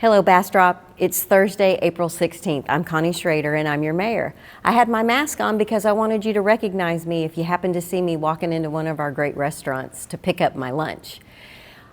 Hello, Bastrop. It's Thursday, April 16th. I'm Connie Schroeder, and I'm your mayor. I had my mask on because I wanted you to recognize me if you happen to see me walking into one of our great restaurants to pick up my lunch.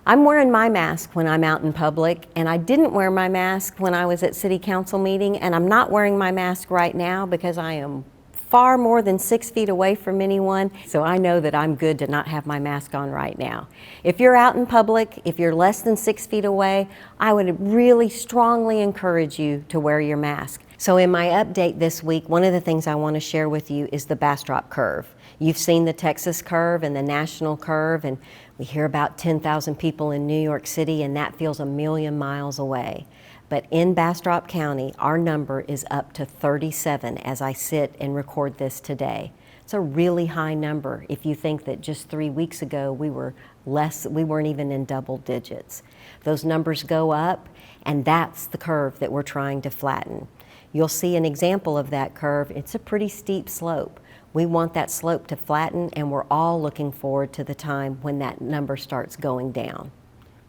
I'm wearing my mask when I'm out in public, and I didn't wear my mask when I was at City Council meeting, and I'm not wearing my mask right now because I am far more than 6 feet away from anyone, so I know that I'm good to not have my mask on right now. If you're out in public, if you're less than 6 feet away, I would really strongly encourage you to wear your mask. So in my update this week, one of the things I want to share with you is the Bastrop curve. You've seen the Texas curve and the national curve, and we hear about 10,000 people in New York City, and that feels a million miles away. But in Bastrop County, our number is up to 37 as I sit and record this today. It's a really high number if you think that just 3 weeks ago we weren't even in double digits. Those numbers go up, and that's the curve that we're trying to flatten. You'll see an example of that curve. It's a pretty steep slope. We want that slope to flatten, and we're all looking forward to the time when that number starts going down.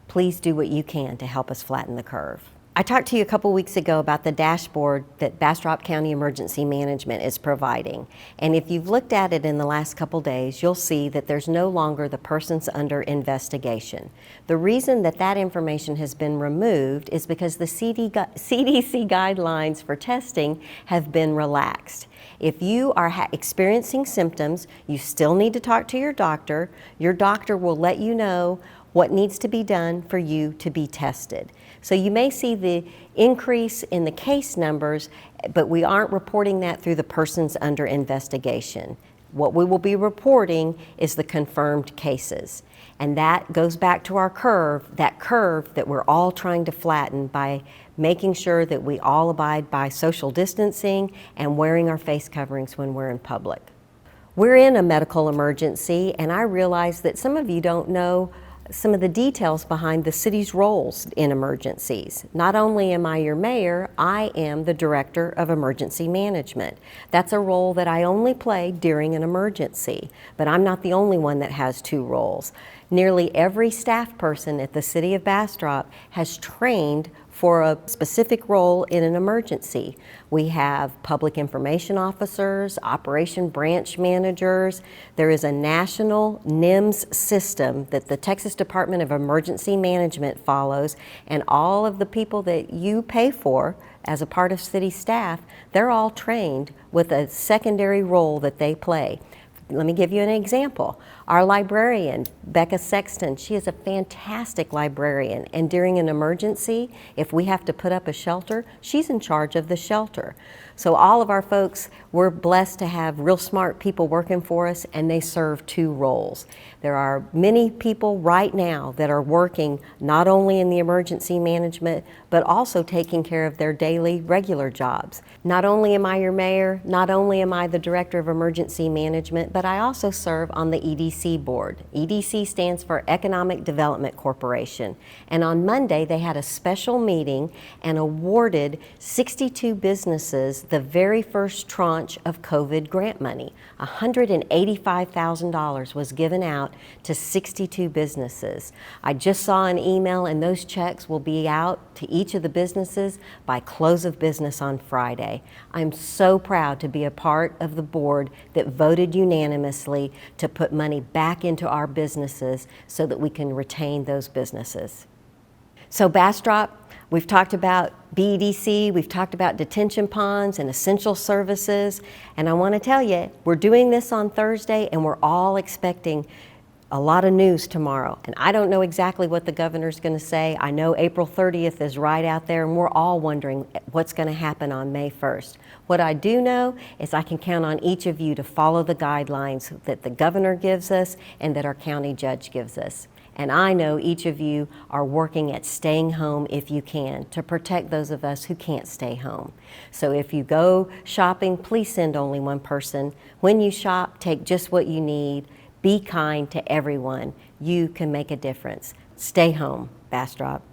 Please do what you can to help us flatten the curve. I talked to you a couple weeks ago about the dashboard that Bastrop County Emergency Management is providing. And if you've looked at it in the last couple days, you'll see that there's no longer the persons under investigation. The reason that that information has been removed is because the CDC guidelines for testing have been relaxed. If you are experiencing symptoms, you still need to talk to your doctor. Your doctor will let you know what needs to be done for you to be tested. So you may see the increase in the case numbers, but we aren't reporting that through the persons under investigation. What we will be reporting is the confirmed cases. And that goes back to our curve, that curve that we're all trying to flatten by making sure that we all abide by social distancing and wearing our face coverings when we're in public. We're in a medical emergency, and I realize that some of you don't know some of the details behind the city's roles in emergencies. Not only am I your mayor, I am the director of emergency management. That's a role that I only play during an emergency, but I'm not the only one that has two roles. Nearly every staff person at the city of Bastrop has trained for a specific role in an emergency. We have public information officers, operation branch managers. There is a national NIMS system that the Texas Department of Emergency Management follows, and all of the people that you pay for as a part of city staff, they're all trained with a secondary role that they play. Let me give you an example. Our librarian, Becca Sexton, she is a fantastic librarian, and during an emergency, if we have to put up a shelter, she's in charge of the shelter. So all of our folks, we're blessed to have real smart people working for us, and they serve two roles. There are many people right now that are working not only in the emergency management, but also taking care of their daily regular jobs. Not only am I your mayor, not only am I the director of emergency management, but I also serve on the EDC board. EDC stands for Economic Development Corporation. And on Monday, they had a special meeting and awarded 62 businesses the very first tranche of COVID grant money. $185,000 was given out to 62 businesses. I just saw an email, and those checks will be out to each of the businesses by close of business on Friday. I'm so proud to be a part of the board that voted unanimously to put money back into our businesses so that we can retain those businesses. So Bastrop, we've talked about BEDC, we've talked about detention ponds and essential services, and I want to tell you, we're doing this on Thursday, and we're all expecting a lot of news tomorrow. And I don't know exactly what the governor's going to say. I know April 30th is right out there, and we're all wondering what's going to happen on May 1st. What I do know is I can count on each of you to follow the guidelines that the governor gives us and that our county judge gives us. And I know each of you are working at staying home if you can to protect those of us who can't stay home. So if you go shopping, please send only one person. When you shop, take just what you need. Be kind to everyone. You can make a difference. Stay home, Bastrop.